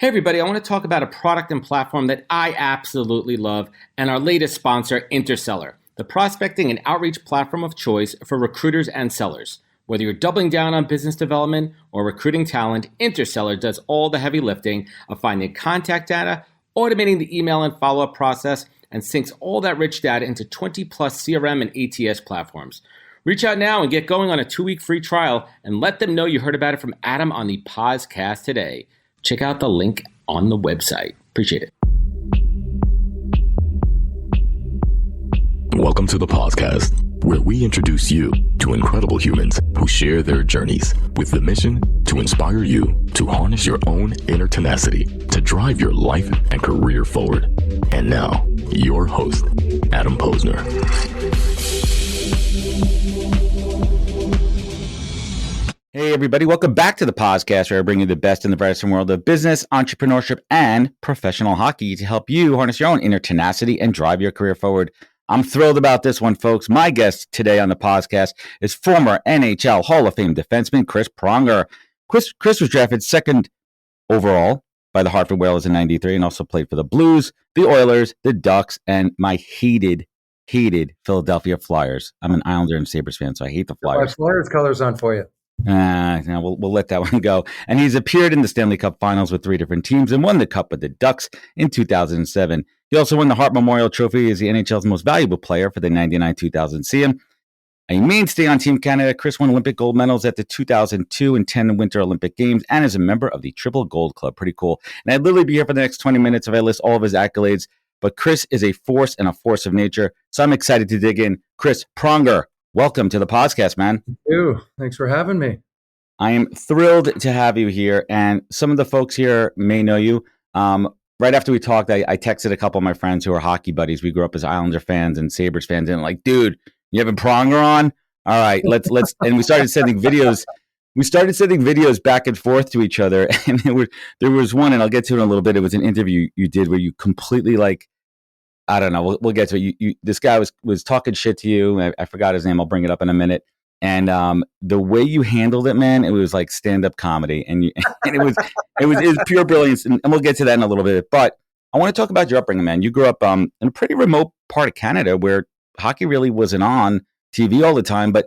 Hey everybody, I want to talk about a product and platform that I absolutely love and our latest sponsor, Interseller, the prospecting and outreach platform of choice for recruiters and sellers. Whether you're doubling down on business development or recruiting talent, Interseller does all the heavy lifting of finding contact data, automating the email and follow-up process, and syncs all that rich data into 20 plus CRM and ATS platforms. Reach out now and get going on a 2-week free trial and let them know you heard about it from Adam on the podcast today. Check out the link on the website. Appreciate it. Welcome to the podcast, where we introduce you to incredible humans who share their journeys with the mission to inspire you to harness your own inner tenacity to drive your life and career forward. And now, your host, Adam Posner. Hey, everybody. Welcome back to the podcast, where I bring you the best and the brightest in the world of business, entrepreneurship, and professional hockey to help you harness your own inner tenacity and drive your career forward. I'm thrilled about this one, folks. My guest today on the podcast is former NHL Hall of Fame defenseman Chris Pronger. Chris was drafted second overall by the Hartford Whalers in '93 and also played for the Blues, the Oilers, the Ducks, and my hated Philadelphia Flyers. I'm an Islander and Sabres fan, so I hate the Flyers. My Flyers colors on for you. Now we'll let that one go. And he's appeared in the Stanley Cup Finals with 3 different teams and won the Cup with the Ducks in 2007. He also won the Hart Memorial Trophy as the NHL's most valuable player for the 99-2000 season. A mainstay on Team Canada, Chris won Olympic gold medals at the 2002 and 10 Winter Olympic Games and is a member of the Triple Gold Club. Pretty cool. And I'd literally be here for the next 20 minutes if I list all of his accolades. But Chris is a force and a force of nature. So I'm excited to dig in. Chris Pronger, welcome to the podcast, man. Thank you. Thanks for having me. I am thrilled to have you here. And some of the folks here may know you. Right after we talked, I texted a couple of my friends who are hockey buddies. We grew up as Islander fans and Sabres fans. And like, dude, you having Pronger on? All right, let's. And we started sending videos. We started sending videos back and forth to each other. And there was one, and I'll get to it in a little bit. It was an interview you did where you completely I don't know. We'll get to it. This guy was talking shit to you. I forgot his name. I'll bring it up in a minute. And the way you handled it, man, it was like stand-up comedy, and it was pure brilliance. And we'll get to that in a little bit. But I want to talk about your upbringing, man. You grew up in a pretty remote part of Canada where hockey really wasn't on TV all the time, but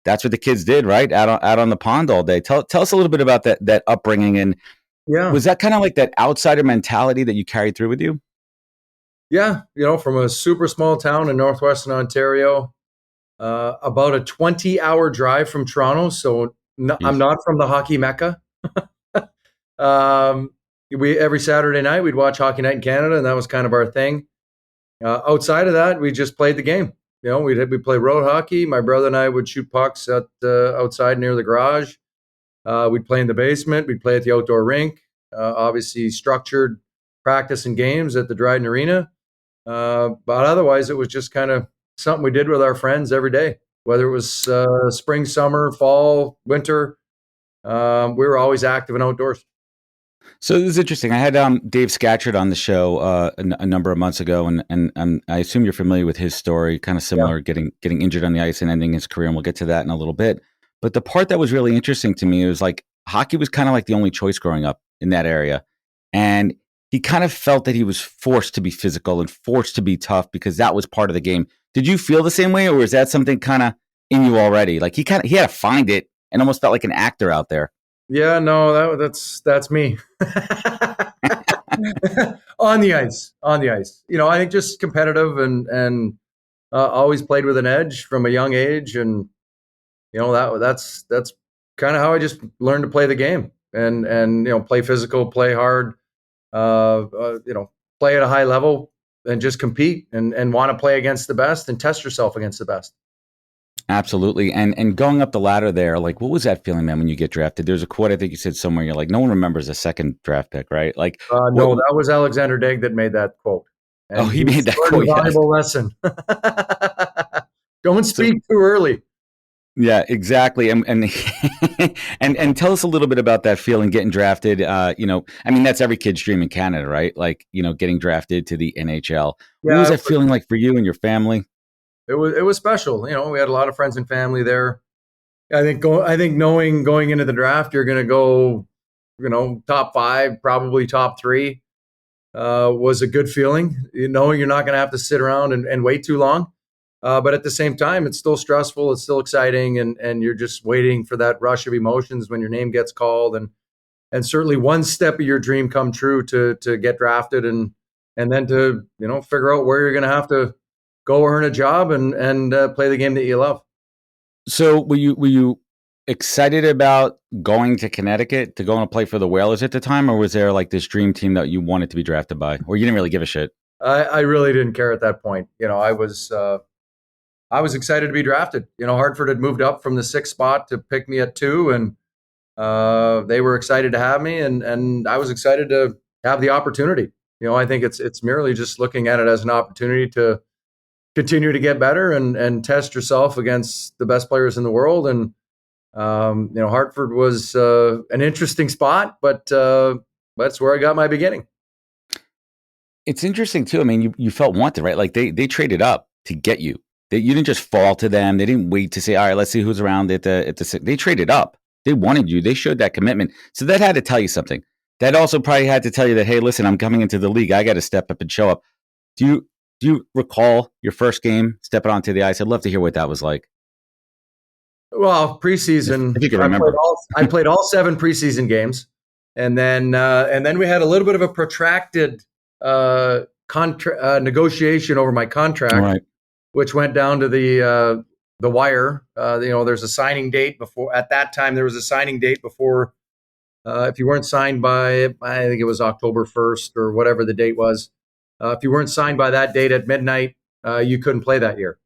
that's what the kids did, right? Out on the pond all day. Tell us a little bit about that upbringing, and was that kind of like that outsider mentality that you carried through with you? Yeah, from a super small town in northwestern Ontario, about a 20-hour drive from Toronto. So I'm not from the hockey mecca. Every Saturday night we'd watch Hockey Night in Canada, and that was kind of our thing. Outside of that, we just played the game. We'd play road hockey. My brother and I would shoot pucks at outside near the garage. We'd play in the basement. We'd play at the outdoor rink. Obviously, structured practice and games at the Dryden Arena. But otherwise, it was just kind of something we did with our friends every day, whether it was spring, summer, fall, winter. We were always active and outdoors. So this is interesting. I had Dave Scatcherd on the show a number of months ago, and I assume you're familiar with his story, kind of similar, getting injured on the ice and ending his career, and we'll get to that in a little bit. But the part that was really interesting to me was like hockey was kind of like the only choice growing up in that area. And he kind of felt that he was forced to be physical and forced to be tough because that was part of the game. Did you feel the same way, or is that something kind of in you already? Like he had to find it and almost felt like an actor out there. Yeah, no, that's me. On the ice. I think just competitive and always played with an edge from a young age, and that's kind of how I just learned to play the game and play physical, play hard, play at a high level and just compete and want to play against the best and test yourself against the best. Absolutely. And going up the ladder there, like, what was that feeling, man, when you get drafted? There's a quote I think you said somewhere, you're like, no one remembers a second draft pick, right? Like, no, that was Alexander Daigle that made that quote. And he made that quote. A valuable lesson. Don't speak too early. Yeah, exactly. And tell us a little bit about that feeling getting drafted. That's every kid's dream in Canada, right? Like, getting drafted to the NHL. What was that feeling like for you and your family? It was special. We had a lot of friends and family there. I think knowing going into the draft, you're going to go, top 5, probably top 3, was a good feeling, knowing you're not going to have to sit around and wait too long. But at the same time, it's still stressful. It's still exciting. And you're just waiting for that rush of emotions when your name gets called. And certainly one step of your dream come true to get drafted and then to, figure out where you're going to have to go earn a job and play the game that you love. So were you excited about going to Connecticut to go and play for the Whalers at the time, or was there like this dream team that you wanted to be drafted by, or you didn't really give a shit? I really didn't care at that point. I was excited to be drafted. Hartford had moved up from the 6th spot to pick me at 2, and they were excited to have me, and I was excited to have the opportunity. I think it's merely just looking at it as an opportunity to continue to get better and test yourself against the best players in the world. And Hartford was an interesting spot, but that's where I got my beginning. It's interesting too. I mean, you felt wanted, right? Like they traded up to get you. You didn't just fall to them. They didn't wait to say, all right, let's see who's around at the. They traded up. They wanted you. They showed that commitment. So that had to tell you something. That also probably had to tell you that, hey, listen, I'm coming into the league. I got to step up and show up. Do you recall your first game stepping onto the ice? I'd love to hear what that was like. Well, preseason, if you can remember. I played all 7 preseason games, and then we had a little bit of a protracted negotiation over my contract, right, which went down to the wire. There's a signing date before. At that time, there was a signing date before. If you weren't signed by, I think it was October 1st or whatever the date was. If you weren't signed by that date at midnight, you couldn't play that year.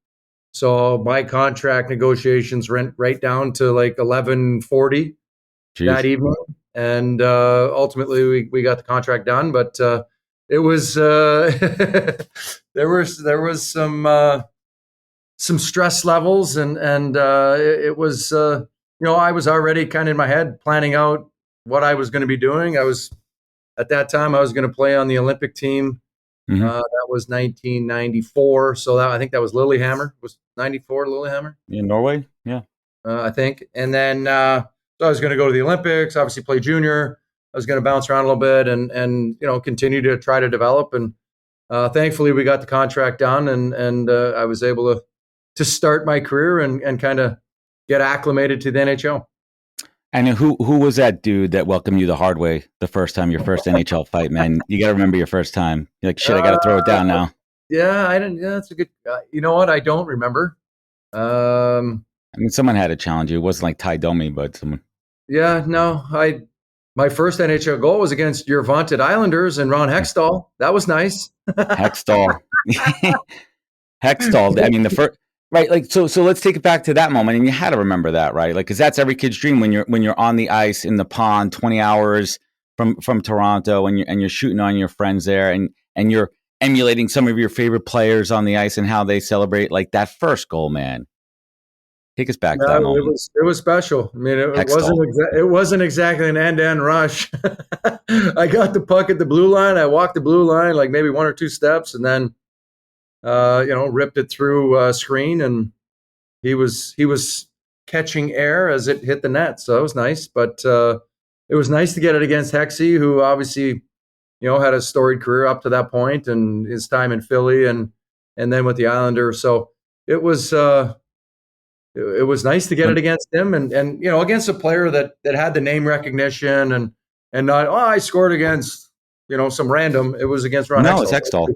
So my contract negotiations went right down to like 11:40 that evening, and ultimately we got the contract done. But it was there was some stress levels, and it was I was already kind of in my head planning out what I was going to be doing. At that time I was going to play on the Olympic team. Mm-hmm. That was 1994. So I think that was Lillehammer. Was 94 Lillehammer? In Norway? Yeah. I think. And then so I was going to go to the Olympics, obviously play junior. I was going to bounce around a little bit and continue to try to develop. And thankfully we got the contract done, and I was able to start my career and kind of get acclimated to the NHL. And who was that dude that welcomed you the hard way the first time, your first NHL fight, man? You got to remember your first time. You're like, shit, I got to throw it down now. Yeah, I didn't. Yeah, that's a good. You know what? I don't remember. I mean, someone had to challenge you. It wasn't like Ty Domi, but someone. Yeah, no. My first NHL goal was against your vaunted Islanders and Ron Hextall. That was nice. Hextall. Hextall. I mean, the first. Right, like so let's take it back to that moment, and you had to remember that, right? Like, because that's every kid's dream when you're on the ice in the pond, 20 hours from Toronto, and you're shooting on your friends there, and you're emulating some of your favorite players on the ice and how they celebrate, like that first goal, man. Take us back to that moment. It was special. I mean, it wasn't exactly an end-to-end rush. I got the puck at the blue line. I walked the blue line like maybe 1 or 2 steps, and then ripped it through a screen, and he was catching air as it hit the net. So it was nice, but it was nice to get it against Hexy, who obviously, had a storied career up to that point, and his time in Philly and then with the Islanders. So it was nice to get it against him, and against a player that had the name recognition and not, I scored against some random. It was against Ron. No, it's Hextall.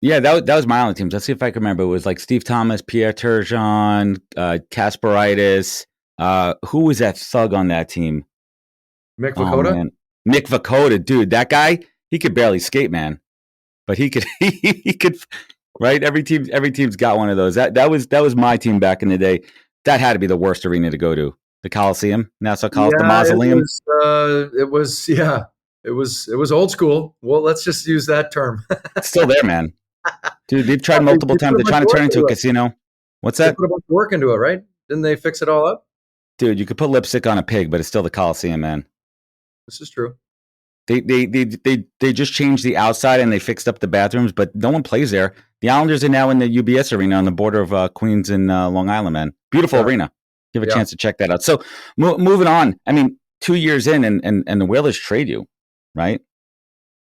Yeah, that was my only teams. Let's see if I can remember. It was like Steve Thomas, Pierre Turgeon, Kasparaitis. Who was that thug on that team? Mick Vukota? Mick Vukota, dude. That guy, he could barely skate, man. But he could he could, right? Every team's got one of those. That was my team back in the day. That had to be the worst arena to go to. The Coliseum, Nassau Coliseum, the Mausoleum. It was old school. Well, let's just use that term. It's still there, man. Dude, they've tried multiple times. They're trying to turn it into a casino. What's that? They put a bunch of work into it, right? Didn't they fix it all up? Dude, you could put lipstick on a pig, but it's still the Coliseum, man. This is true. They just changed the outside and they fixed up the bathrooms, but no one plays there. The Islanders are now in the UBS arena on the border of Queens and Long Island, man. Beautiful arena. Give a chance to check that out. So moving on. I mean, 2 years in, and the Whalers trade you, right?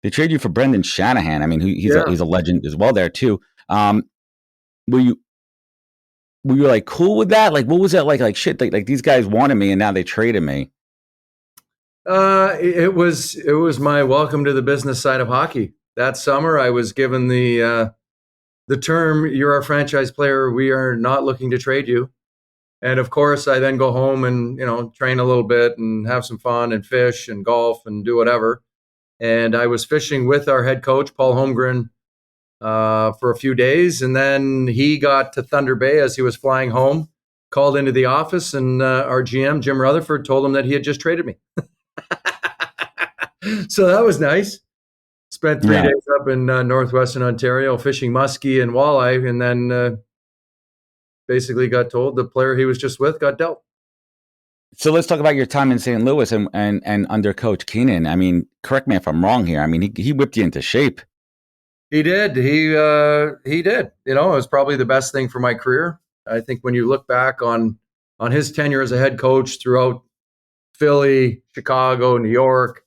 They trade you for Brendan Shanahan. I mean, he's a legend as well there too. Were you like cool with that? Like, what was that like? Like shit, like these guys wanted me and now they traded me. It was my welcome to the business side of hockey. That summer, I was given the term, "You're our franchise player. We are not looking to trade you." And of course, I then go home and train a little bit and have some fun and fish and golf and do whatever. And I was fishing with our head coach, Paul Holmgren, for a few days. And then he got to Thunder Bay as he was flying home, called into the office, and our GM, Jim Rutherford, told him that he had just traded me. So that was nice. Spent 3 days up in northwestern Ontario fishing muskie and walleye, and then basically got told the player he was just with got dealt. So let's talk about your time in St. Louis and under Coach Keenan. I mean, correct me if I'm wrong here. I mean, he whipped you into shape. He did. He did. It was probably the best thing for my career. I think when you look back on his tenure as a head coach throughout Philly, Chicago, New York,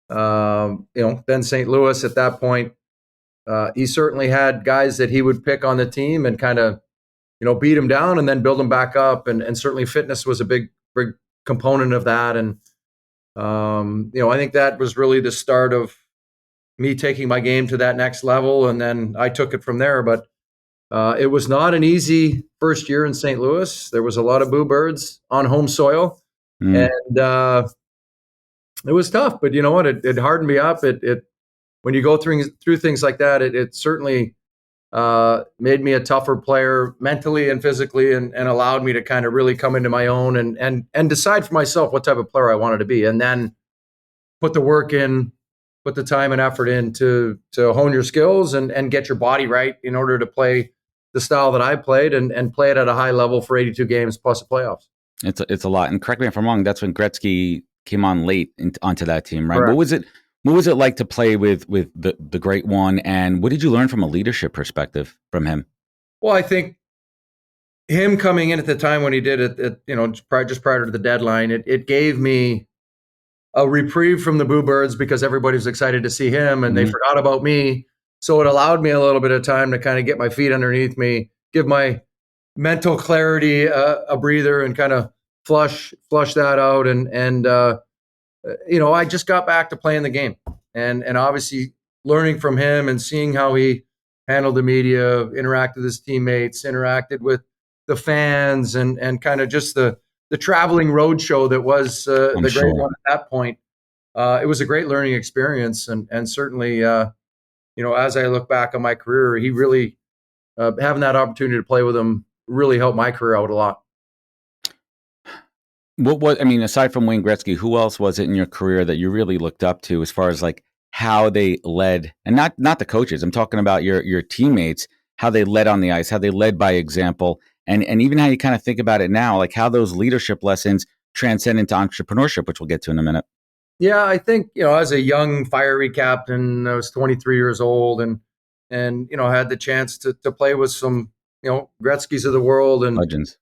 then St. Louis at that point, he certainly had guys that he would pick on the team and kind of, beat them down and then build them back up. And certainly fitness was a big component of that. And, I think that was really the start of me taking my game to that next level. And then I took it from there. But it was not an easy first year in St. Louis. There was a lot of boo birds on home soil. And it was tough. But you know what? It hardened me up. It when you go through things like that, it certainly made me a tougher player mentally and physically, and allowed me to kind of really come into my own and decide for myself what type of player I wanted to be, and then put the work in, put the time and effort in to hone your skills and get your body right in order to play the style that I played and play it at a high level for 82 games plus the playoffs. It's a lot. And correct me if I'm wrong, that's when Gretzky came on late onto that team, right? Correct. What was it like to play with the great one, and what did you learn from a leadership perspective from him? Well, I think him coming in at the time when he did it, just prior to the deadline, it gave me a reprieve from the boo birds because everybody was excited to see him and they forgot about me. So it allowed me a little bit of time to kind of get my feet underneath me, give my mental clarity a breather, and kind of flush that out. And I just got back to playing the game, and obviously learning from him and seeing how he handled the media, interacted with his teammates, interacted with the fans, and kind of just the traveling road show that was the great one at that point. It was a great learning experience, and certainly, as I look back on my career, he really having that opportunity to play with him really helped my career out a lot. What I mean, aside from Wayne Gretzky, who else was it in your career that you really looked up to as far as like how they led, and not the coaches? I'm talking about your teammates, how they led on the ice, how they led by example, and even how you kind of think about it now, like how those leadership lessons transcend into entrepreneurship, which we'll get to in a minute. Yeah, I think, as a young fiery captain, I was 23 years old and had the chance to play with some, Gretzky's of the world and legends.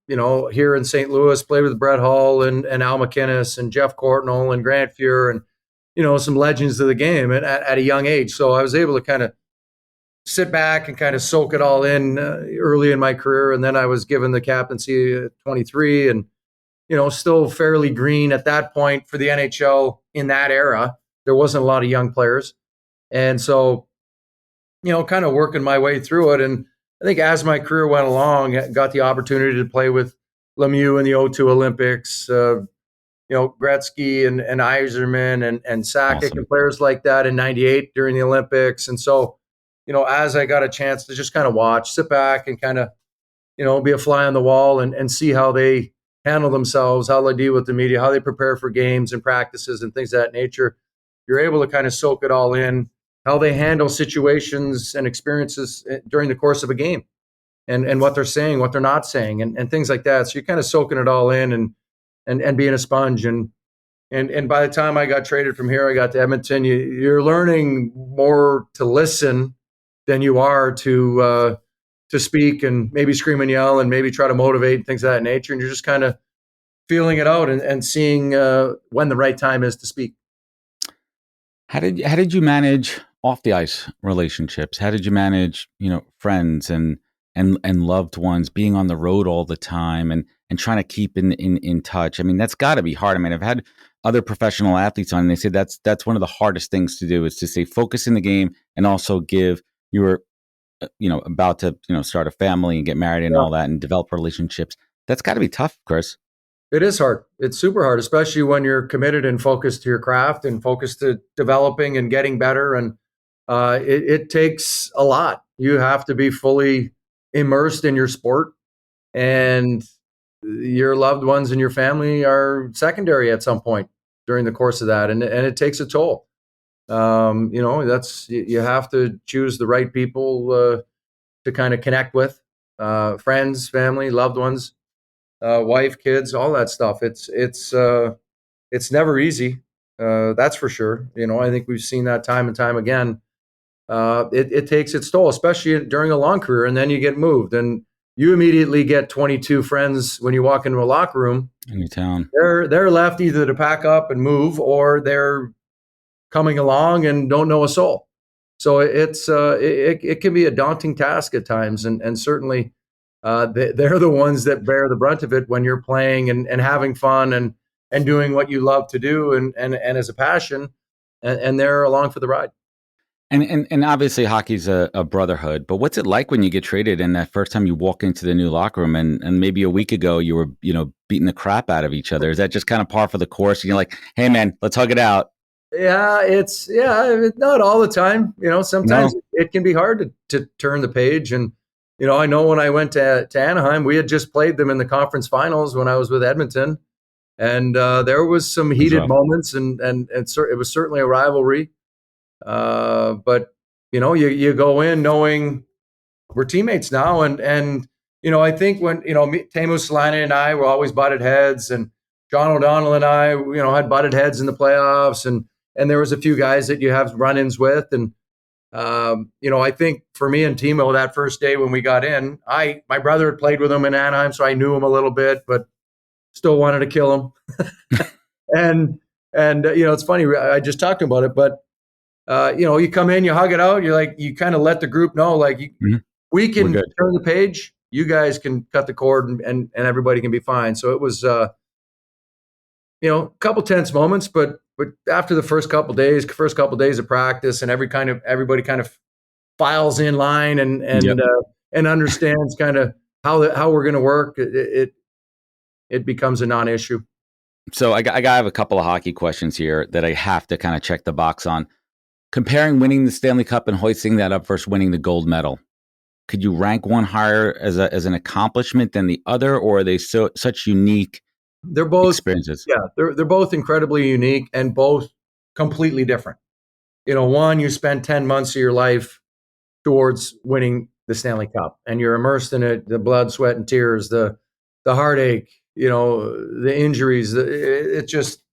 Here in St. Louis, played with Brett Hull and Al McInnes and Jeff Courtnall and Grant Fuhr and, some legends of the game at a young age. So I was able to kind of sit back and kind of soak it all in early in my career. And then I was given the captaincy at 23 and, still fairly green at that point for the NHL in that era. There wasn't a lot of young players. And so, kind of working my way through it. And I think as my career went along, I got the opportunity to play with Lemieux in the 2002 Olympics, Gretzky and Yzerman and Sakic Awesome. and players like that in 98 during the Olympics. And so, as I got a chance to just kind of watch, sit back and kind of, be a fly on the wall and see how they handle themselves, how they deal with the media, how they prepare for games and practices and things of that nature, you're able to kind of soak it all in, how they handle situations and experiences during the course of a game and what they're saying, what they're not saying and things like that. So you're kind of soaking it all in and being a sponge. And by the time I got traded from here, I got to Edmonton, you're learning more to listen than you are to speak and maybe scream and yell and maybe try to motivate and things of that nature. And you're just kind of feeling it out and seeing when the right time is to speak. How did you manage off the ice relationships? How did you manage, friends and loved ones being on the road all the time and trying to keep in touch? I mean, that's got to be hard. I mean, I've had other professional athletes on, and they say that's one of the hardest things to do is to stay focused in the game and also give your about to start a family and get married and all that and develop relationships. That's got to be tough, Chris. It is hard. It's super hard, especially when you're committed and focused to your craft and focused to developing and getting better. And it takes a lot. You have to be fully immersed in your sport, and your loved ones and your family are secondary at some point during the course of that. And it takes a toll. You have to choose the right people to kind of connect with, friends, family, loved ones. Wife, kids, all that stuff. It's never easy. That's for sure. I think we've seen that time and time again. It takes its toll, especially during a long career, and then you get moved, and you immediately get 22 friends when you walk into a locker room. In your town, they're left either to pack up and move, or they're coming along and don't know a soul. So it can be a daunting task at times, and certainly. They're the ones that bear the brunt of it when you're playing and having fun and doing what you love to do and as a passion, and they're along for the ride. And obviously hockey's a brotherhood, but what's it like when you get traded and that first time you walk into the new locker room and maybe a week ago you were beating the crap out of each other? Is that just kind of par for the course? And you're like, hey man, let's hug it out. Yeah, it's not all the time. Sometimes it can be hard to turn the page. And I know when I went to Anaheim, we had just played them in the conference finals when I was with Edmonton, and there was some heated moments, and it was certainly a rivalry. But you go in knowing we're teammates now, and I think when Teemu Selanne and I were always butted heads, and John O'Donnell and I had butted heads in the playoffs, and there was a few guys that you have run-ins with, and I think for me and Timo that first day when we got in, my brother had played with him in Anaheim, so I knew him a little bit, but still wanted to kill him. and it's funny, I just talked to him about it, but you come in, you hug it out, you kind of let the group know, we can turn the page, you guys can cut the cord, and everybody can be fine. So it was a couple tense moments, but after the first couple days of practice, and everybody kind of files in line and understands kind of how we're going to work, it becomes a non-issue. So I have a couple of hockey questions here that I have to kind of check the box on. Comparing winning the Stanley Cup and hoisting that up versus winning the gold medal, could you rank one higher as an accomplishment than the other, or are they such unique? They're both experiences. Yeah, they're both incredibly unique and both completely different. One, you spend 10 months of your life towards winning the Stanley Cup, and you're immersed in it, the blood, sweat, and tears, the heartache, the injuries. It just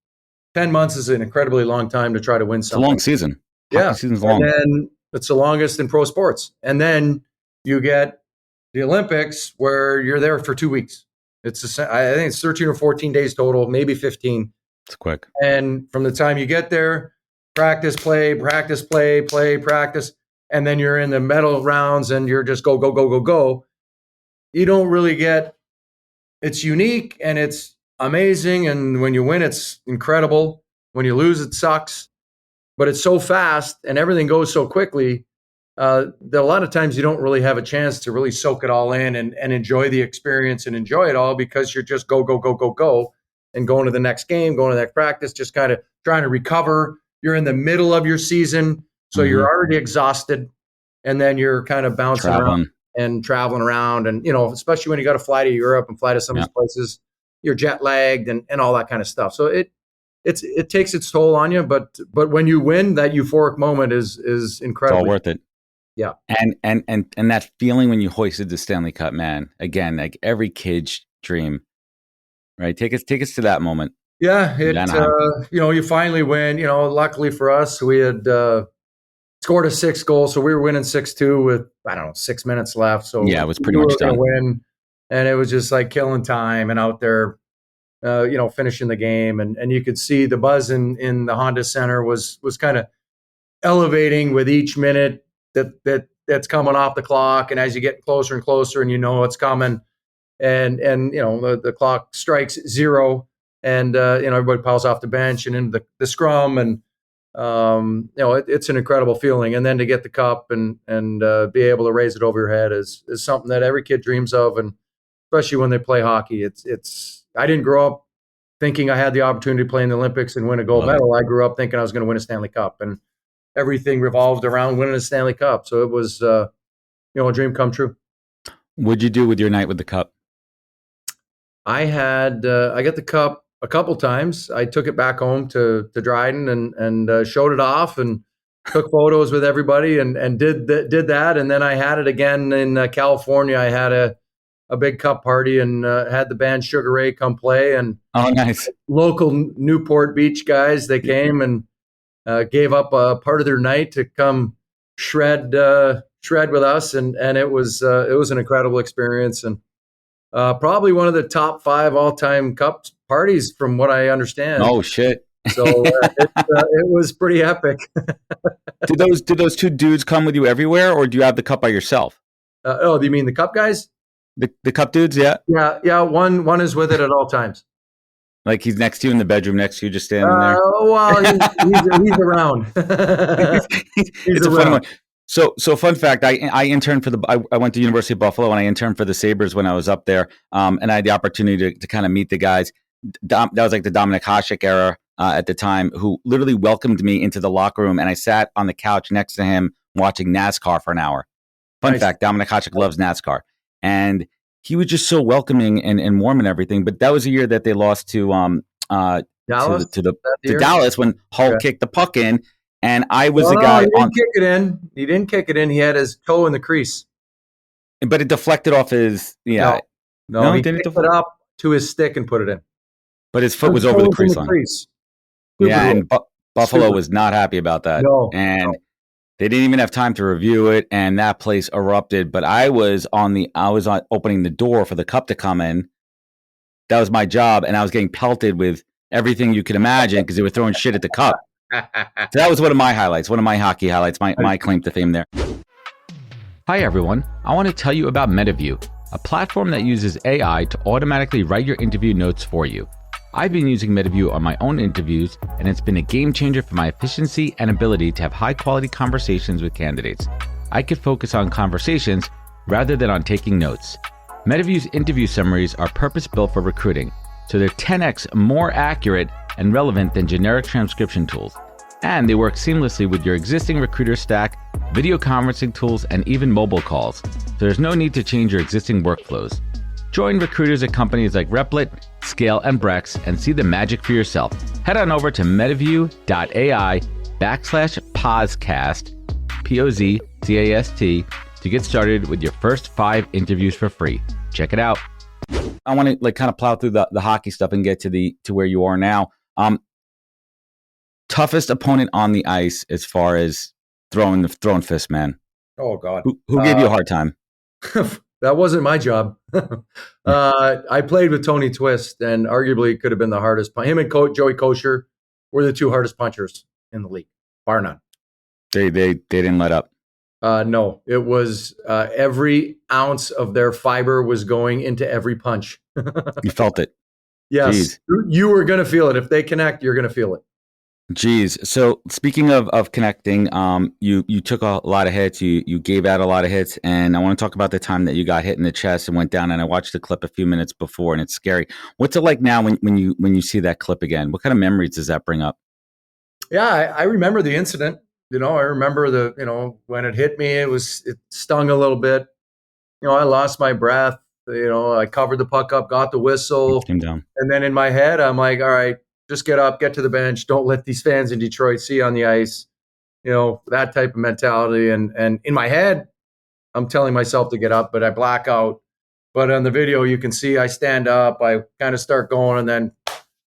10 months is an incredibly long time to try to win something. It's a long season. Yeah. Hockey season's long. And then it's the longest in pro sports. And then you get the Olympics where you're there for 2 weeks. I think it's 13 or 14 days total, maybe 15. It's quick. And from the time you get there, practice, play, practice, and then you're in the medal rounds and you're just go, go, go, go, go. You don't really get, it's unique and it's amazing. And when you win, it's incredible. When you lose, it sucks. But it's so fast and everything goes so quickly that a lot of times you don't really have a chance to really soak it all in and enjoy the experience and enjoy it all, because you're just go, go, go, go, go, and going to the next game, going to the next practice, just kind of trying to recover. You're in the middle of your season, so you're already exhausted, and then you're kind of bouncing around and traveling around. And, especially when you got to fly to Europe and fly to some of these places, you're jet lagged and all that kind of stuff. So it takes its toll on you, but when you win, that euphoric moment is incredible. It's all worth it. Yeah. And that feeling when you hoisted the Stanley Cup, man, again, like every kid's dream, right? Take us to that moment. Yeah. You finally win, luckily for us, we had scored a 6th goal. So we were winning 6-2 with, 6 minutes left. So yeah, it was pretty much done. Win, and it was just like killing time and out there finishing the game, and you could see the buzz in the Honda Center was kind of elevating with each minute that's coming off the clock, and as you get closer and closer, and it's coming, and the clock strikes zero, and everybody piles off the bench and into the scrum, and it's an incredible feeling. And then to get the cup and be able to raise it over your head is something that every kid dreams of, and especially when they play hockey. I didn't grow up thinking I had the opportunity to play in the Olympics and win a gold medal. I grew up thinking I was going to win a Stanley Cup, and everything revolved around winning a Stanley Cup. So it was, a dream come true. What'd you do with your night with the cup? I got the cup a couple times. I took it back home to Dryden and showed it off and took photos with everybody and did that. And then I had it again in California. I had a big cup party and had the band Sugar Ray come play, and nice. Local Newport Beach guys, they came and gave up a part of their night to come shred with us, and it was an incredible experience, and probably one of the top 5 all-time cup parties from what I understand. Oh shit. So it was pretty epic. Did those 2 dudes come with you everywhere, or do you have the cup by yourself? Do you mean the cup guys? The cup dudes, yeah. Yeah. One is with it at all times. Like he's next to you in the bedroom next to you, just standing there. Well, he's around. It's around. A fun one. So fun fact, I interned I went to University of Buffalo, and I interned for the Sabres when I was up there. And I had the opportunity to kind of meet the guys. That was like the Dominic Hasek era at the time, who literally welcomed me into the locker room, and I sat on the couch next to him watching NASCAR for an hour. Fun fact, Dominic Hasek loves NASCAR. And he was just so welcoming and warm and everything. But that was a year that they lost to Dallas? to Dallas when Hull kicked the puck in. And I was the guy. He didn't kick it in. He didn't kick it in. He had his toe in the crease. But it deflected off his. Yeah. No, he picked it up to his stick and put it in. But his foot was over the crease line. Yeah, and Buffalo was not happy about that. No. And they didn't even have time to review it, and that place erupted. But I was opening the door for the cup to come in. That was my job, and I was getting pelted with everything you could imagine because they were throwing shit at the cup. So that was one of my highlights, one of my hockey highlights, my claim to fame there. Hi, everyone. I want to tell you about MetaView, a platform that uses AI to automatically write your interview notes for you. I've been using MetaView on my own interviews, and it's been a game changer for my efficiency and ability to have high-quality conversations with candidates. I could focus on conversations rather than on taking notes. MetaView's interview summaries are purpose-built for recruiting, so they're 10x more accurate and relevant than generic transcription tools. And they work seamlessly with your existing recruiter stack, video conferencing tools, and even mobile calls, so there's no need to change your existing workflows. Join recruiters at companies like Replit, Scale, and Brex and see the magic for yourself. Head on over to metaview.ai/Pozcast, Pozcast, to get started with your first 5 interviews for free. Check it out. I want to kind of plow through the hockey stuff and get to where you are now. Toughest opponent on the ice as far as throwing fists, man. Oh God. Who gave you a hard time? That wasn't my job. I played with Tony Twist, and arguably could have been the hardest. Him and Joey Kosher were the 2 hardest punchers in the league, bar none. They didn't let up. No, it was every ounce of their fiber was going into every punch. You felt it. Yes, Jeez. You were going to feel it. If they connect, you're going to feel it. Jeez. So speaking of connecting, you took a lot of hits, you gave out a lot of hits, and I want to talk about the time that you got hit in the chest and went down, and I watched the clip a few minutes before, and it's scary. What's it like now when you see that clip again? What kind of memories does that bring up? Yeah, I remember the incident. I remember when it hit me, it stung a little bit. I lost my breath. I covered the puck up, got the whistle, came down. And then in my head, I'm like, all right, just get up, get to the bench. Don't let these fans in Detroit see you on the ice. That type of mentality. And in my head, I'm telling myself to get up, but I black out. But on the video, you can see I stand up, I kind of start going, and then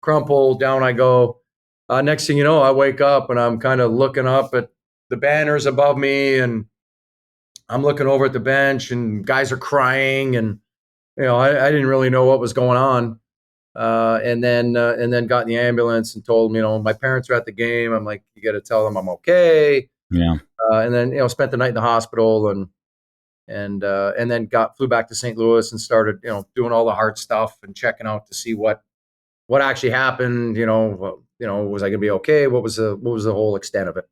crumple, down I go. Next thing you know, I wake up and I'm kind of looking up at the banners above me, and I'm looking over at the bench, and guys are crying, and I didn't really know what was going on. and then got in the ambulance and told them, my parents are at the game. I'm like, you got to tell them I'm okay. Yeah. And then spent the night in the hospital and then flew back to St. Louis and started doing all the heart stuff and checking out to see what actually happened. Was I going to be okay? What was the whole extent of it?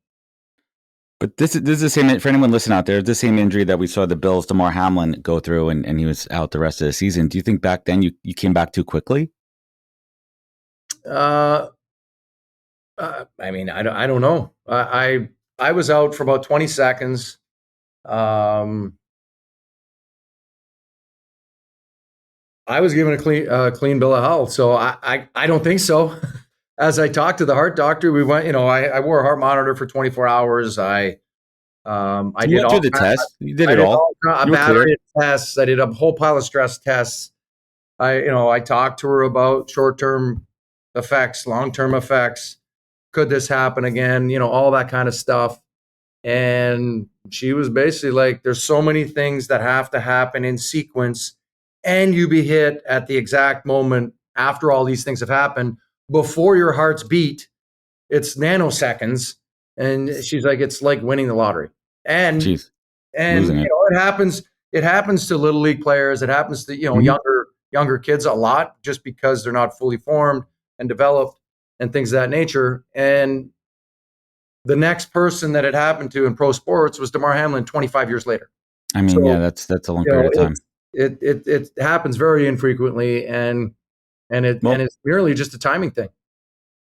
But this is the same for anyone listening out there. It's the same injury that we saw the Bills' Damar Hamlin go through, and he was out the rest of the season. Do you think back then you came back too quickly? I mean, I don't know. I was out for about 20 seconds. I was given a clean bill of health, so I don't think so. As I talked to the heart doctor, we went. I wore a heart monitor for 24 hours. I did all the test. You did it all. A battery of tests. I did a whole pile of stress tests. I talked to her about short-term effects, long-term effects. Could this happen again? All that kind of stuff. And she was basically like, there's so many things that have to happen in sequence, and you be hit at the exact moment after all these things have happened before your heart's beat. It's nanoseconds. And she's like, it's like winning the lottery. And Jeez, it happens to little league players. It happens to younger kids a lot, just because they're not fully formed and developed and things of that nature. And the next person that it happened to in pro sports was Damar Hamlin 25 years later. I mean, that's a long period of time. It happens very infrequently, and it's merely just a timing thing.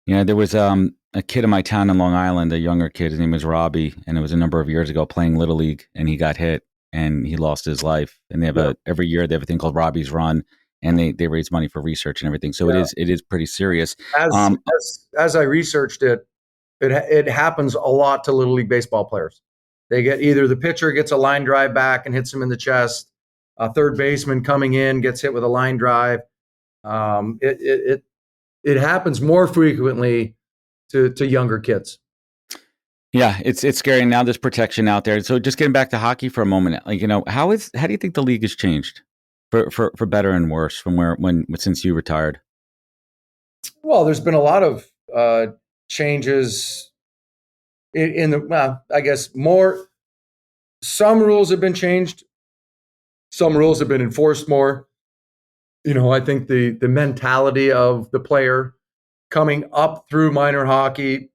Yeah, there was a kid in my town in Long Island, a younger kid. His name was Robbie, and it was a number of years ago playing Little League, and he got hit and he lost his life. And they have every year they have a thing called Robbie's Run, and they raise money for research and everything. So it is pretty serious. As I researched it happens a lot to Little League baseball players. They get either the pitcher gets a line drive back and hits him in the chest, a third baseman coming in gets hit with a line drive. It happens more frequently to younger kids. Yeah, it's scary. Now there's protection out there. So just getting back to hockey for a moment, how do you think the league has changed for better and worse from since you retired? Well, there's been a lot of changes in the, I guess more. Some rules have been changed. Some rules have been enforced more. I think the mentality of the player coming up through minor hockey,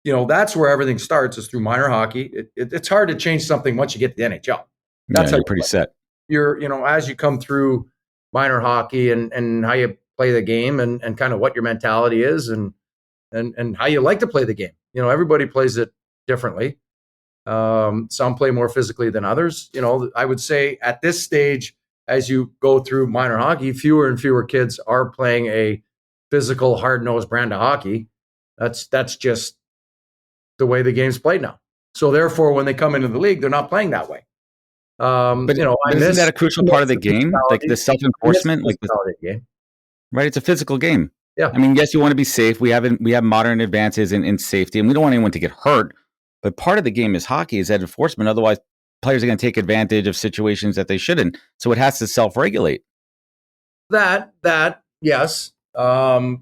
that's where everything starts, is through minor hockey. It's hard to change something once you get to the NHL. That's you're pretty set. You're, as you come through minor hockey and how you play the game and kind of what your mentality is and how you like to play the game. Everybody plays it differently. Some play more physically than others. I would say at this stage, as you go through minor hockey, fewer and fewer kids are playing a physical, hard-nosed brand of hockey. That's just the way the game's played now. So therefore, when they come into the league, they're not playing that way. But isn't that a crucial part of the game? Like the self-enforcement, game. Right? It's a physical game. Yeah. I mean, yes, you want to be safe. We have modern advances in safety, and we don't want anyone to get hurt. But part of the game is hockey, is that enforcement. Otherwise, players are going to take advantage of situations that they shouldn't. So it has to self-regulate. That yes. You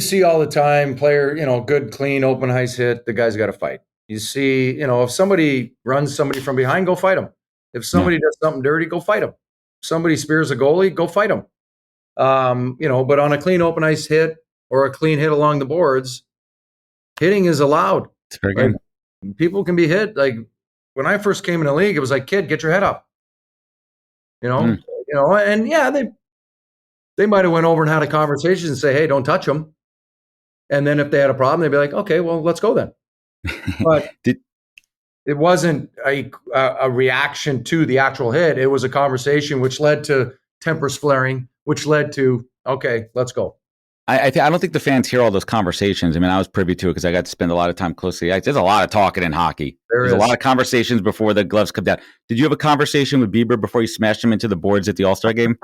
see all the time, player, good, clean, open ice hit, the guy's got to fight. You see, if somebody runs somebody from behind, go fight them. If somebody does something dirty, go fight them. If somebody spears a goalie, go fight them. But on a clean, open ice hit or a clean hit along the boards, hitting is allowed. It's very good. People can be hit. Like when I first came in the league, it was like, kid, get your head up. And they might have went over and had a conversation and say, hey, don't touch them. And then if they had a problem, they'd be like, okay, well, let's go then. But it wasn't a reaction to the actual hit. It was a conversation which led to tempers flaring, which led to, okay, let's go. I don't think the fans hear all those conversations. I mean, I was privy to it because I got to spend a lot of time closely. There's a lot of talking in hockey. There's a lot of conversations before the gloves come down. Did you have a conversation with Bieber before you smashed him into the boards at the All-Star game?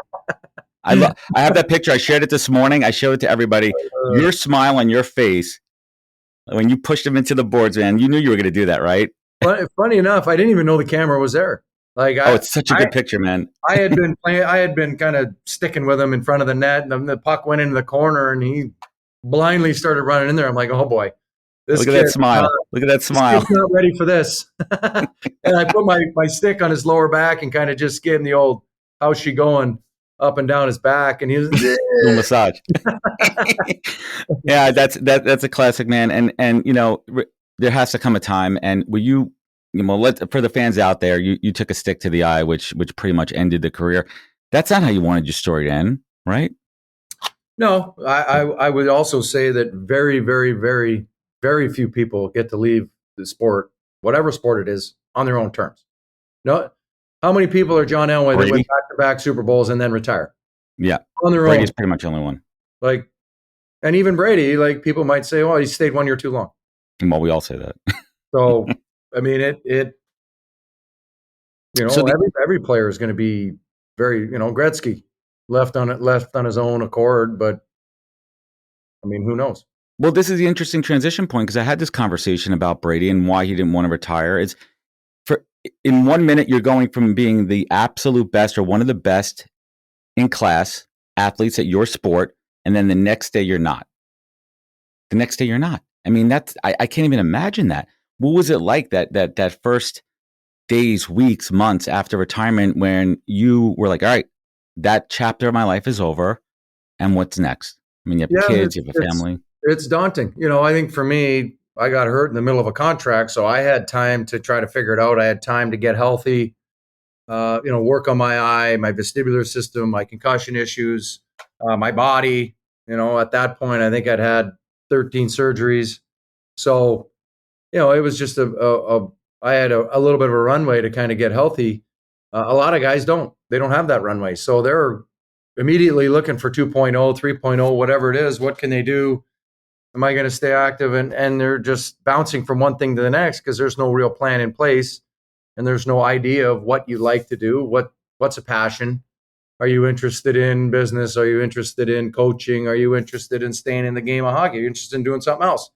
I have that picture. I shared it this morning. I showed it to everybody. Your smile on your face when you pushed him into the boards, man. You knew you were going to do that, right? Funny enough, I didn't even know the camera was there. Like Oh, it's such a good picture, man. I had been playing. I had been kind of sticking with him in front of the net, and then the puck went into the corner, and he blindly started running in there. I'm like, oh boy, Look at that smile. Look at that smile. This kid's not ready for this. And I put my stick on his lower back and kind of just gave him the old "how's she going" up and down his back, and he was little massage. Yeah, that's a classic, man. And there has to come a time, and will you for the fans out there, you took a stick to the eye, which pretty much ended the career. That's not how you wanted your story to end, right? No, I would also say that very, very, very, very few people get to leave the sport, whatever sport it is, on their own terms. No, how many people are John Elway that went back-to-back Super Bowls and then retire? Yeah, on their Brady's own. pretty much the only one. Like, and even Brady, like people might say, "Oh, he stayed 1 year too long." Well, we all say that. So, I mean, every player is going to be very, Gretzky left on his own accord, but I mean, who knows? Well, this is the interesting transition point because I had this conversation about Brady and why he didn't want to retire. In 1 minute, you're going from being the absolute best or one of the best in class athletes at your sport, and then the next day you're not. The next day you're not. I mean, I can't even imagine that. What was it like that first days, weeks, months after retirement when you were like, all right, that chapter of my life is over, and what's next? I mean, you have kids, you have a family. It's daunting. I think for me, I got hurt in the middle of a contract, so I had time to try to figure it out. I had time to get healthy, work on my eye, my vestibular system, my concussion issues, my body. At that point, I think I'd had 13 surgeries. So, it was just I had a little bit of a runway to kind of get healthy. A lot of guys don't. They don't have that runway. So they're immediately looking for 2.0, 3.0, whatever it is. What can they do? Am I going to stay active? And they're just bouncing from one thing to the next because there's no real plan in place. And there's no idea of what you like to do. What's a passion? Are you interested in business? Are you interested in coaching? Are you interested in staying in the game of hockey? Are you interested in doing something else?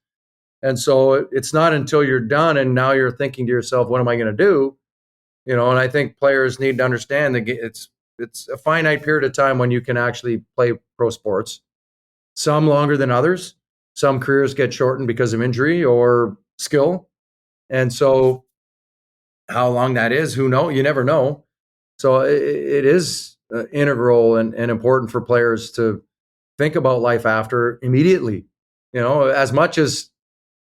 And so it's not until you're done and now you're thinking to yourself, what am I going to do? And I think players need to understand that it's a finite period of time when you can actually play pro sports. Some longer than others. Some careers get shortened because of injury or skill. And so how long that is, who knows? You never know. So it is integral and important for players to think about life after immediately. As much as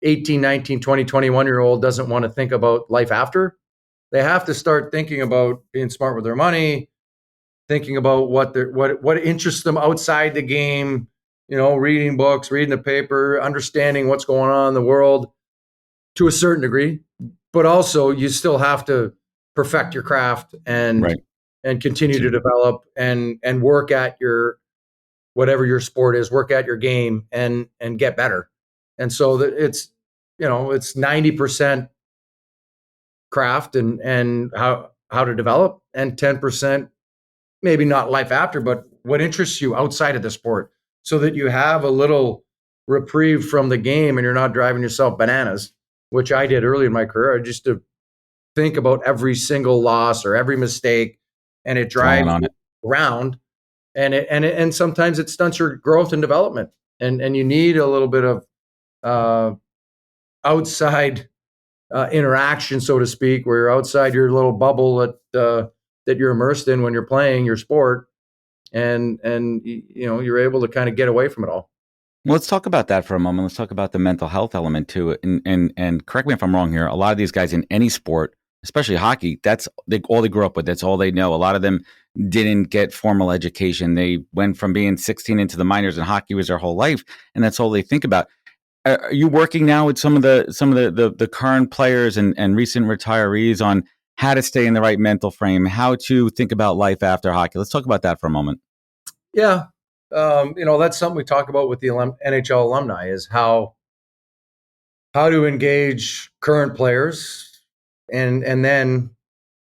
18, 19, 20, 21-year-old doesn't want to think about life after, they have to start thinking about being smart with their money, thinking about what interests them outside the game, reading books, reading the paper, understanding what's going on in the world to a certain degree. But also you still have to perfect your craft and continue to develop and work at your, whatever your sport is, work at your game and get better. And so that it's 90% craft and how to develop, and 10% maybe not life after, but what interests you outside of the sport, so that you have a little reprieve from the game and you're not driving yourself bananas, which I did early in my career. I just to think about every single loss or every mistake, and it drives you around, and sometimes it stunts your growth and development, and you need a little bit of outside interaction, so to speak, where you're outside your little bubble that you're immersed in when you're playing your sport, and you're able to kind of get away from it all. Well, let's talk about that for a moment. Let's talk about the mental health element to it. And correct me if I'm wrong here. A lot of these guys in any sport, especially hockey, that's all they grew up with. That's all they know. A lot of them didn't get formal education. They went from being 16 into the minors, and hockey was their whole life, and that's all they think about. Are you working now with some of the current players and recent retirees on how to stay in the right mental frame, how to think about life after hockey? Let's talk about that for a moment. Yeah. That's something we talk about with the NHL alumni, is how to engage current players and then,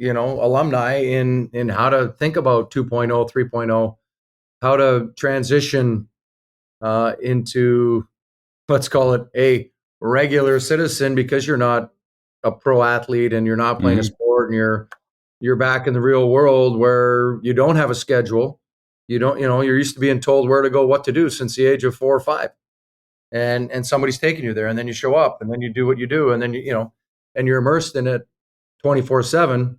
alumni in how to think about 2.0, 3.0, how to transition into, let's call it, a regular citizen, because you're not a pro athlete and you're not playing a sport and you're you're back in the real world where you don't have a schedule. You're used to being told where to go, what to do since the age of 4 or 5. And somebody's taking you there, and then you show up, and then you do what you do, and then and you're immersed in it 24/7.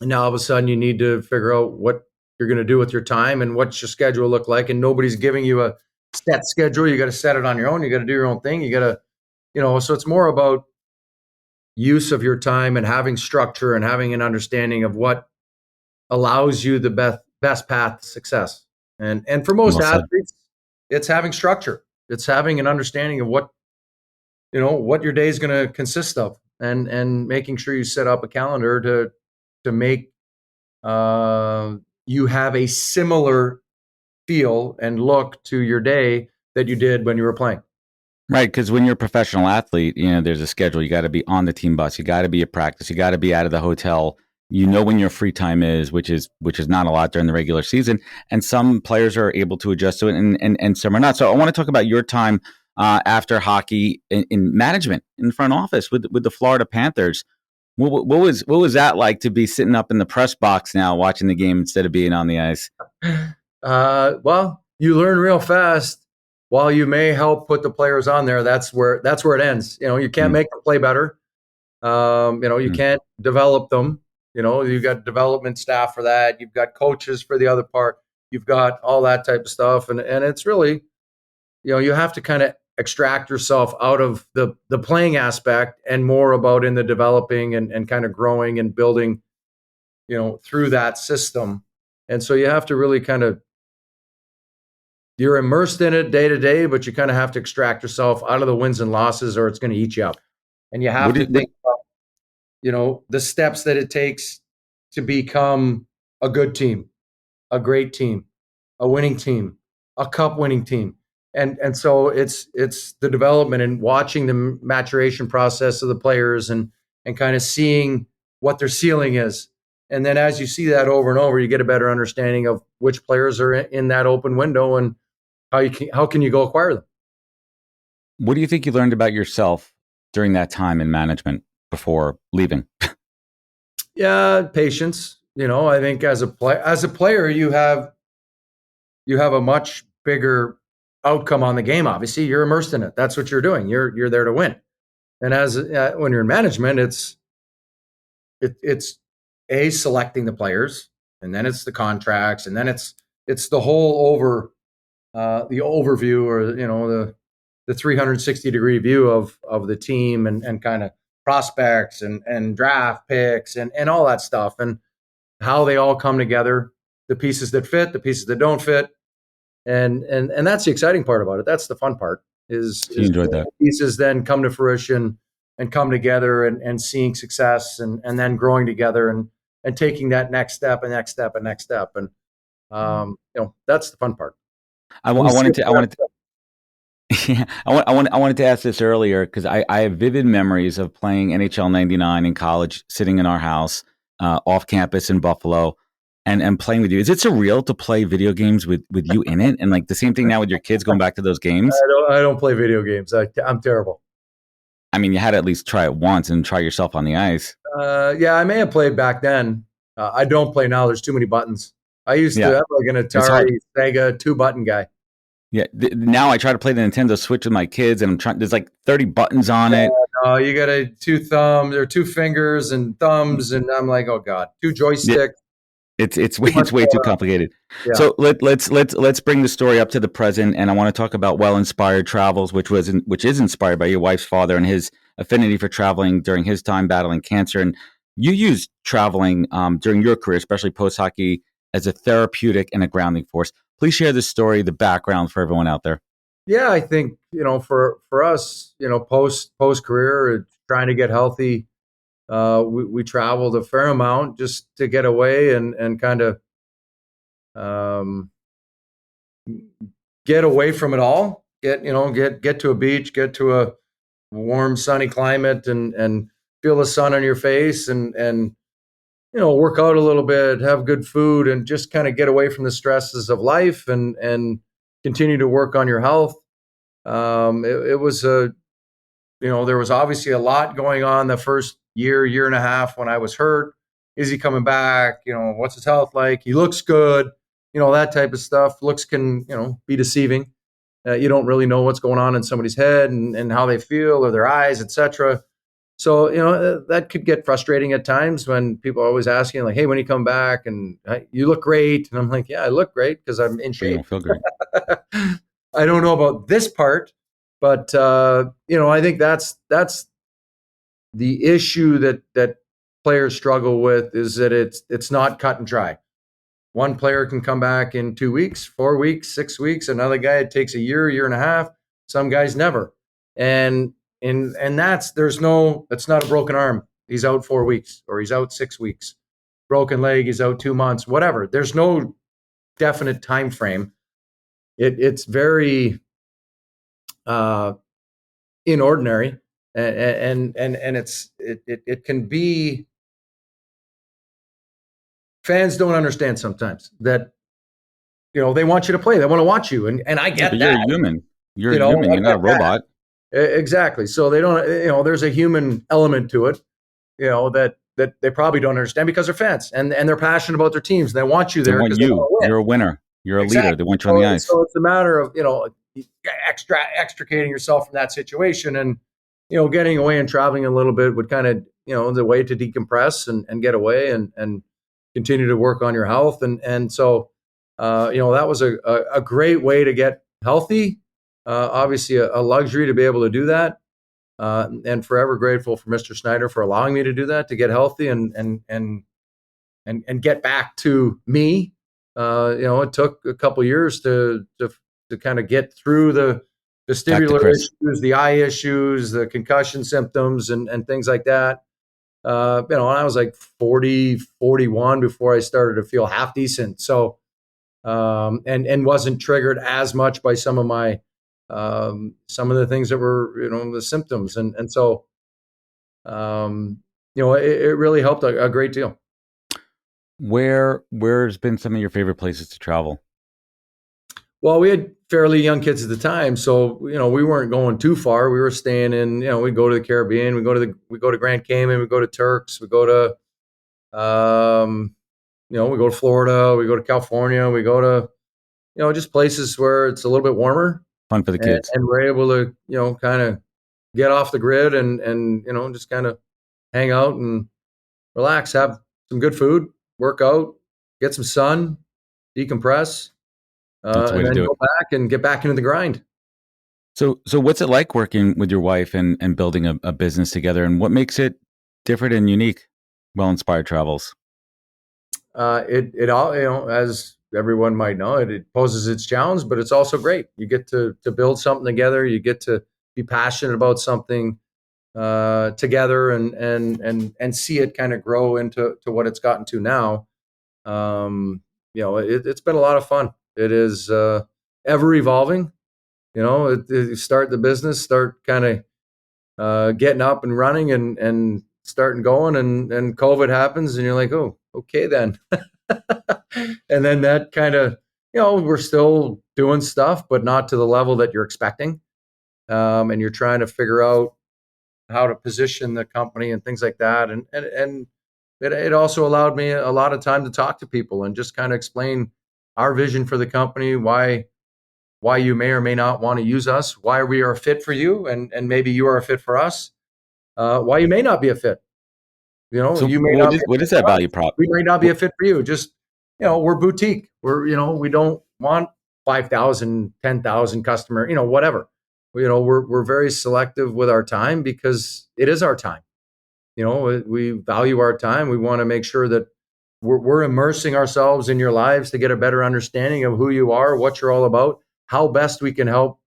And now all of a sudden you need to figure out what you're going to do with your time and what's your schedule look like. And nobody's giving you a set schedule. You got to set it on your own. You got to do your own thing. You got to, so it's more about use of your time and having structure and having an understanding of what allows you the best path to success. And for most athletes, it's having structure. It's having an understanding of what your day is going to consist of, and making sure you set up a calendar to make you have a similar feel and look to your day that you did when you were playing. Right, because when you're a professional athlete, there's a schedule. You got to be on the team bus. You got to be at practice. You got to be out of the hotel. You know when your free time is, which is not a lot during the regular season. And some players are able to adjust to it, and some are not. So I want to talk about your time after hockey in management, in the front office with the Florida Panthers. What was that like to be sitting up in the press box now watching the game instead of being on the ice? Well, you learn real fast. While you may help put the players on there, that's where it ends. You can't make them play better. You can't develop them. You've got development staff for that. You've got coaches for the other part. You've got all that type of stuff. And it's really, you have to kind of extract yourself out of the playing aspect and more about in the developing and kind of growing and building, through that system. And so you have to really you're immersed in it day to day, but you kind of have to extract yourself out of the wins and losses, or it's going to eat you up. And you have to think about, the steps that it takes to become a good team, a great team, a winning team, a cup winning team. And so it's the development and watching the maturation process of the players and kind of seeing what their ceiling is. And then as you see that over and over, you get a better understanding of which players are in that open window and how can you go acquire them. What do you think you learned about yourself during that time in management before leaving? Yeah, patience. I think as a player, you have a much bigger outcome on the game. Obviously, you're immersed in it. That's what you're doing. You're there to win. And as when you're in management, it's selecting the players, and then it's the contracts, and then it's the whole the overview, or the 360-degree view of the team and kind of prospects and draft picks and all that stuff, and how they all come together, the pieces that fit, the pieces that don't fit. And that's the exciting part about it. That's the fun part is you enjoyed that. Pieces then come to fruition and come together and seeing success and then growing together and taking that next step and next step and next step. And, that's the fun part. I wanted to ask this earlier because I have vivid memories of playing NHL 99 in college, sitting in our house off campus in Buffalo and playing with you. Is it surreal to play video games with you in it? And like the same thing now with your kids going back to those games? I don't play video games. I'm terrible. I mean, you had to at least try it once and try yourself on the ice. Yeah, I may have played back then. I don't play now. There's too many buttons. I used to have like an Atari Sega 2-button guy. Yeah, now I try to play the Nintendo Switch with my kids, and I'm trying. There's like 30 buttons on it. No, you got 2 thumbs or 2 fingers and thumbs, and I'm like, oh god, 2 joysticks. Yeah. It's way too complicated. Yeah. So let's bring the story up to the present, and I want to talk about Well Inspired Travels, which is inspired by your wife's father and his affinity for traveling during his time battling cancer. And you used traveling during your career, especially post hockey, as a therapeutic and a grounding force. Please share the story, the background for everyone out there. Yeah, I think, for us, post career, trying to get healthy, we traveled a fair amount just to get away and kind of get away from it all. Get to a beach, get to a warm, sunny climate, and feel the sun on your face, and work out a little bit, have good food, and just kind of get away from the stresses of life and continue to work on your health. It was there was obviously a lot going on the first year and a half when I was hurt. Is he coming back? What's his health like? He looks good. That type of stuff. Looks can, be deceiving. You don't really know what's going on in somebody's head and how they feel or their eyes, etc. So, that could get frustrating at times when people are always asking, like, hey, when you come back? And you look great. And I'm like, yeah, I look great because I'm in You shape. don't feel great. I don't know about this part, but, I think that's the issue that players struggle with, is that it's not cut and dry. One player can come back in 2 weeks, 4 weeks, 6 weeks. Another guy, it takes a year and a half. Some guys never. And that's it's not a broken arm. He's out 4 weeks or he's out 6 weeks. Broken leg, he's out 2 months, whatever. There's no definite time frame. It's very inordinary, and it can be. Fans don't understand sometimes that they want you to play. They want to watch you, and I get But that. you're a human. You're a human. You're not a robot. Exactly. So they don't. There's a human element to it. That they probably don't understand because they're fans and they're passionate about their teams. They want you there. They want you. You're a winner. You're a leader. They want you on the ice. So it's a matter of extricating yourself from that situation, and getting away and traveling a little bit would kind of the way to decompress and get away and continue to work on your health. And so, that was a great way to get healthy. Obviously a luxury to be able to do that. And forever grateful for Mr. Snyder for allowing me to do that, to get healthy and get back to me. It took a couple years to kind of get through the vestibular issues, the eye issues, the concussion symptoms and things like that. And I was like 40, 41 before I started to feel half decent. So, and wasn't triggered as much by some of the things that were, the symptoms. And so, it really helped a great deal. Where's been some of your favorite places to travel? Well, we had fairly young kids at the time, so we weren't going too far. We were staying in, we go to the Caribbean, we go to Grand Cayman, we go to Turks, we go to, we go to Florida, we go to California, we go to, just places where it's a little bit warmer, fun for the kids, and we're able to, kind of get off the grid and just kind of hang out and relax, have some good food, work out, get some sun, decompress. And then go back and get back into the grind. So what's it like working with your wife and building a business together, and what makes it different and unique? Well Inspired Travels. It all, as everyone might know, it poses its challenge, but it's also great. You get to build something together. You get to be passionate about something together and see it kind of grow into what it's gotten to now. It's been a lot of fun. It is ever evolving. You start the business, start kind of getting up and running and starting going, and COVID happens, and you're like, oh, okay then. And then that kind of, we're still doing stuff, but not to the level that you're expecting. And you're trying to figure out how to position the company and things like that. And it also allowed me a lot of time to talk to people and just kind of explain our vision for the company, why you may or may not want to use us, why we are a fit for you, and maybe you are a fit for us, why you may not be a fit. So you may what is that value prop? We may not be a fit for you. Just, we're boutique. We don't want 5,000, 10,000 customer, whatever. We're very selective with our time because it is our time. We value our time. We want to make sure that we're immersing ourselves in your lives to get a better understanding of who you are, what you're all about, how best we can help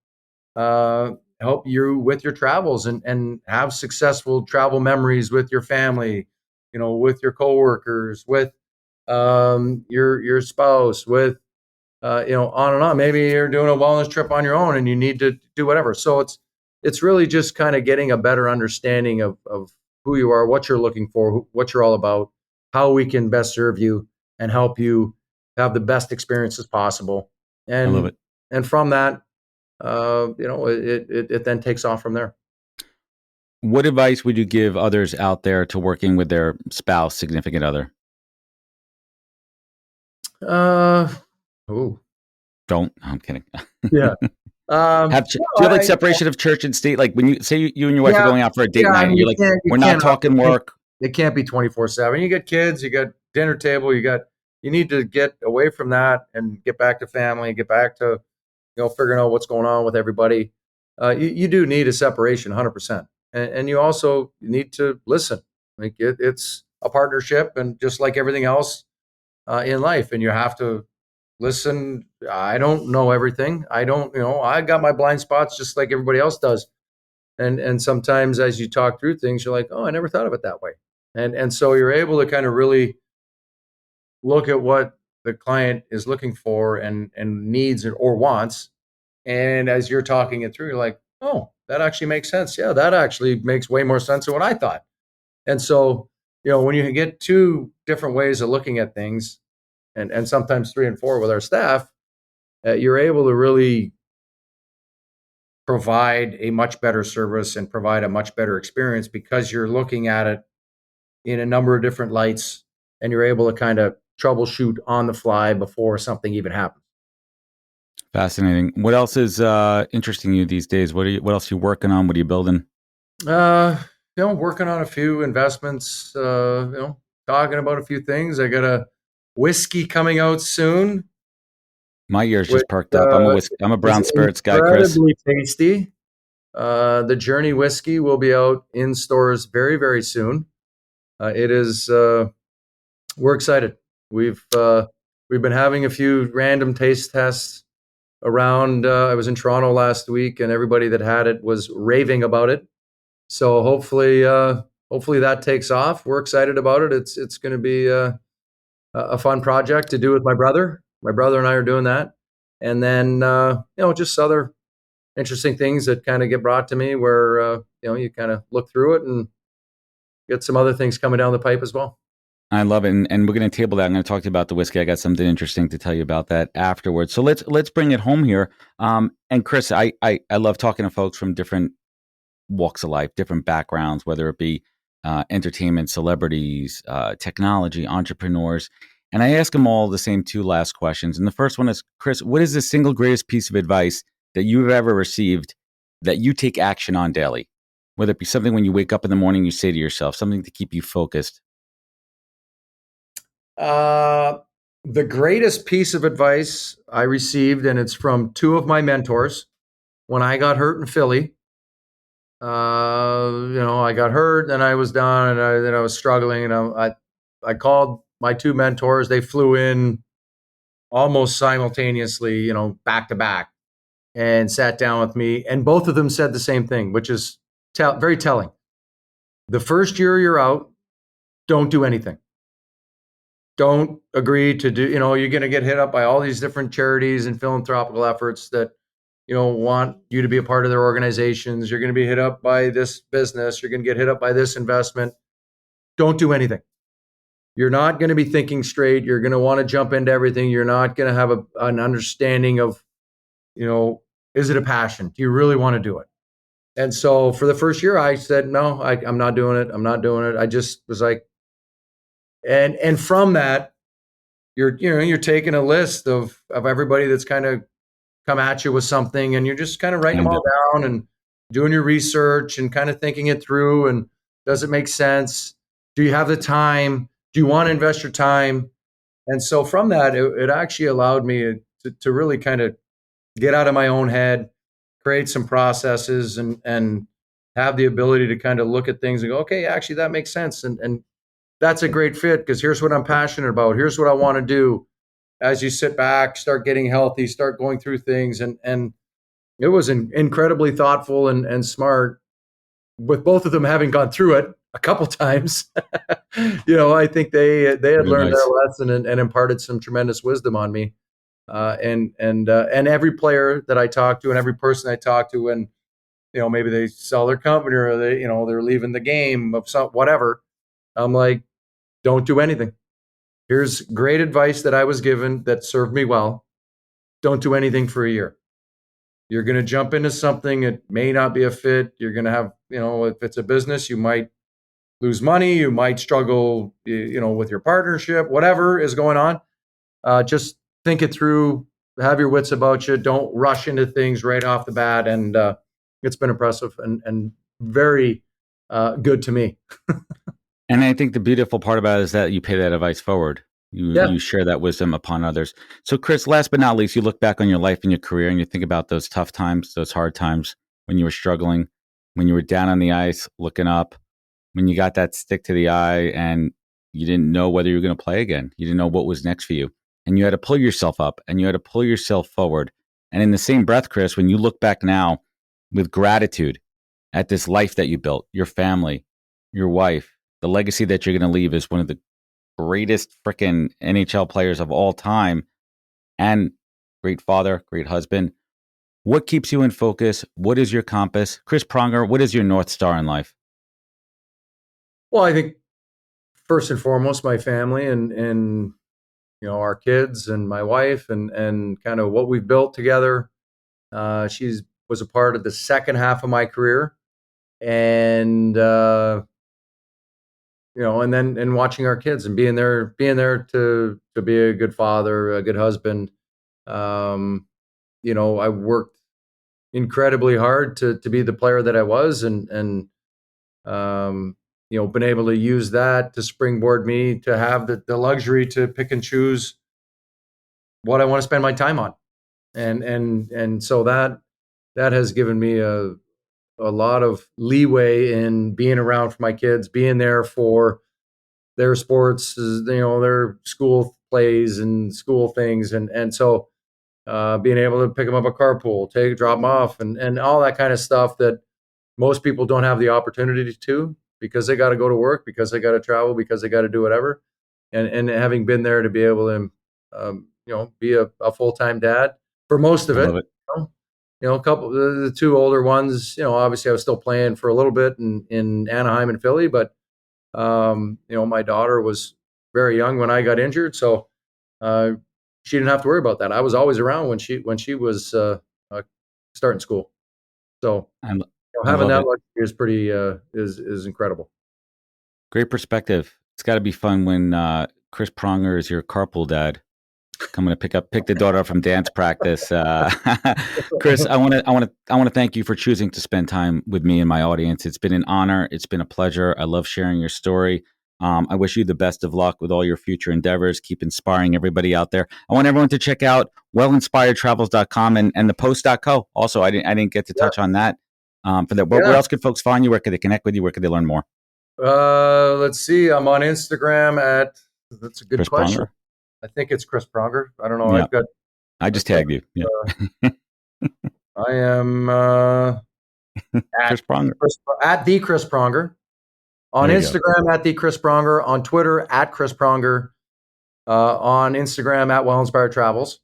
you with your travels and have successful travel memories with your family, with your coworkers, with your spouse, with on and on. Maybe you're doing a wellness trip on your own and you need to do whatever. So it's really just kind of getting a better understanding of who you are, what you're looking for, what you're all about, how we can best serve you and help you have the best experiences possible. And I love it. And from that, it then takes off from there. What advice would you give others out there to working with their spouse, significant other? Oh, Don't. I'm kidding. yeah. Do No, you have like separation of church and state? Like when you say you and your wife are yeah, going out for a date yeah. I night, mean, you're like, you we're not can't, talking work. it can't be 24/7. You got kids, you got dinner table, you need to get away from that and get back to family, get back to, figuring out what's going on with everybody. You do need a separation, 100%. And you also need to listen. Like it's a partnership, and just like everything else in life, and you have to listen. I don't know everything. I don't, I got my blind spots just like everybody else does. And sometimes as you talk through things, you're like, oh, I never thought of it that way. And so you're able to kind of really look at what the client is looking for and needs or wants. And as you're talking it through, you're like, oh, that actually makes sense. Yeah, that actually makes way more sense than what I thought. And so, when you get two different ways of looking at things, and sometimes three and four with our staff, you're able to really provide a much better service and provide a much better experience because you're looking at it in a number of different lights, and you're able to kind of troubleshoot on the fly before something even happens. Fascinating. What else is interesting you these days? What else are you working on? What are you building? Working on a few investments, talking about a few things. I got a whiskey coming out soon, My ears which just perked up. I'm a is brown spirits guy, Chris. incredibly tasty. The Journey whiskey will be out in stores very, very soon. It is. We're excited. We've we've been having a few random taste tests around. I was in Toronto last week, and everybody that had it was raving about it. So hopefully that takes off. We're excited about it. It's going to be a fun project to do with my brother. My brother and I are doing that, and then just other interesting things that kind of get brought to me where you kind of look through it and get some other things coming down the pipe as well. I love it, and we're going to table that. I'm going to talk to you about the whiskey. I got something interesting to tell you about that afterwards. So let's bring it home here. And Chris, I love talking to folks from different walks of life, different backgrounds, whether it be entertainment, celebrities, technology, entrepreneurs. And I ask them all the same two last questions. And the first one is, Chris, what is the single greatest piece of advice that you've ever received that you take action on daily? Whether it be something when you wake up in the morning, you say to yourself, something to keep you focused. The greatest piece of advice I received, and it's from two of my mentors when I got hurt in Philly. I got hurt and I was down, and then I was struggling, and I called my two mentors. They flew in almost simultaneously, back to back, and sat down with me, and both of them said the same thing, which is very telling. The first year you're out, don't do anything. Don't agree to do, you're going to get hit up by all these different charities and philanthropical efforts that, want you to be a part of their organizations. You're going to be hit up by this business. You're going to get hit up by this investment. Don't do anything. You're not going to be thinking straight. You're going to want to jump into everything. You're not going to have an understanding of, is it a passion? Do you really want to do it? And so for the first year, I said, no, I'm not doing it. I'm not doing it. I just was like, and from that, you're taking a list of everybody that's kind of come at you with something, and you're just kind of writing them all down and doing your research and kind of thinking it through. And does it make sense? Do you have the time? Do you want to invest your time? And so from that, it actually allowed me to really kind of get out of my own head, create some processes, and have the ability to kind of look at things and go, okay, actually that makes sense. And that's a great fit because here's what I'm passionate about. Here's what I want to do. As you sit back, start getting healthy, start going through things. And it was incredibly thoughtful and smart, with both of them having gone through it a couple times. I think they had learned their lesson and imparted some tremendous wisdom on me. And every player that I talk to and every person I talk to, when, maybe they sell their company or they're leaving the game of whatever, I'm like, don't do anything. Here's great advice that I was given that served me well. Don't do anything for a year. You're going to jump into something. It may not be a fit. You're going to have, if it's a business, you might lose money. You might struggle, with your partnership, whatever is going on. just think it through, have your wits about you. Don't rush into things right off the bat. And it's been impressive and very good to me. And I think the beautiful part about it is that you pay that advice forward. You share that wisdom upon others. So, Chris, last but not least, you look back on your life and your career and you think about those tough times, those hard times when you were struggling, when you were down on the ice, looking up, when you got that stick to the eye and you didn't know whether you were going to play again. You didn't know what was next for you. And you had to pull yourself up and you had to pull yourself forward. And in the same breath, Chris, when you look back now with gratitude at this life that you built, your family, your wife, the legacy that you're going to leave as one of the greatest freaking NHL players of all time and great father, great husband. What keeps you in focus? What is your compass? Chris Pronger, what is your North Star in life? Well, I think first and foremost, my family and our kids and my wife and kind of what we've built together. She was a part of the second half of my career. And and watching our kids and being there to be a good father, a good husband. I worked incredibly hard to be the player that I was, and been able to use that to springboard me to have the luxury to pick and choose what I want to spend my time on, and so that has given me a lot of leeway in being around for my kids, being there for their sports, their school plays and school things. And so being able to pick them up a carpool, drop them off and all that kind of stuff that most people don't have the opportunity to because they got to go to work, because they got to travel, because they got to do whatever. And having been there to be able to, be a full-time dad for most of it. A couple, the two older ones, obviously I was still playing for a little bit in Anaheim and Philly, but, my daughter was very young when I got injured. So, she didn't have to worry about that. I was always around when she was, starting school. So having that luxury is pretty, is incredible. Great perspective. It's gotta be fun when, Chris Pronger is your carpool dad. Coming to pick the daughter up from dance practice. Chris, I want to thank you for choosing to spend time with me and my audience. It's been an honor. It's been a pleasure. I love sharing your story. I wish you the best of luck with all your future endeavors. Keep inspiring everybody out there. I want everyone to check out wellinspiredtravels.com and the post.co. Also, I didn't get to touch on that. Where else could folks find you? Where could they connect with you? Where could they learn more? Let's see. I'm on Instagram that's a good Chris question. Pronger? I think it's Chris Pronger. I don't know. Yeah. I just tagged you. Yeah. I am Chris Pronger. At the Chris Pronger. On Instagram at the Chris Pronger. On Twitter at Chris Pronger. On Instagram at Well Inspired Travels.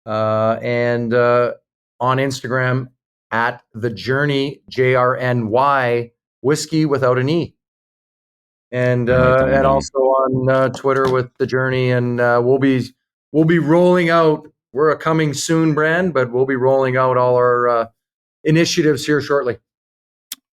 And on Instagram at The Journey, JRNY, whiskey without an E. And also on Twitter with The Journey, and we'll be rolling out. We're a coming soon brand, but we'll be rolling out all our initiatives here shortly.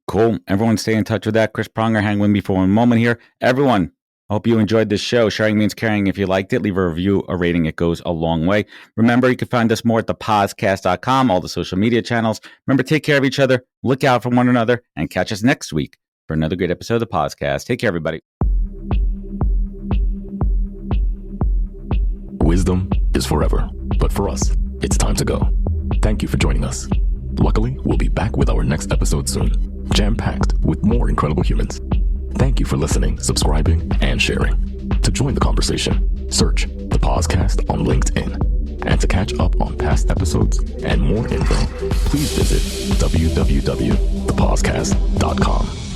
Cool. Everyone stay in touch with that. Chris Pronger, hang with me for one moment here. Everyone, I hope you enjoyed this show. Sharing means caring. If you liked it, leave a review, a rating. It goes a long way. Remember, you can find us more at thepodcast.com, all the social media channels. Remember, take care of each other, look out for one another, and catch us next week for another great episode of the podcast. Take care, everybody. Wisdom is forever, but for us, it's time to go. Thank you for joining us. Luckily, we'll be back with our next episode soon, jam-packed with more incredible humans. Thank you for listening, subscribing, and sharing. To join the conversation, search the podcast on LinkedIn. And to catch up on past episodes and more info, please visit www.thepodcast.com.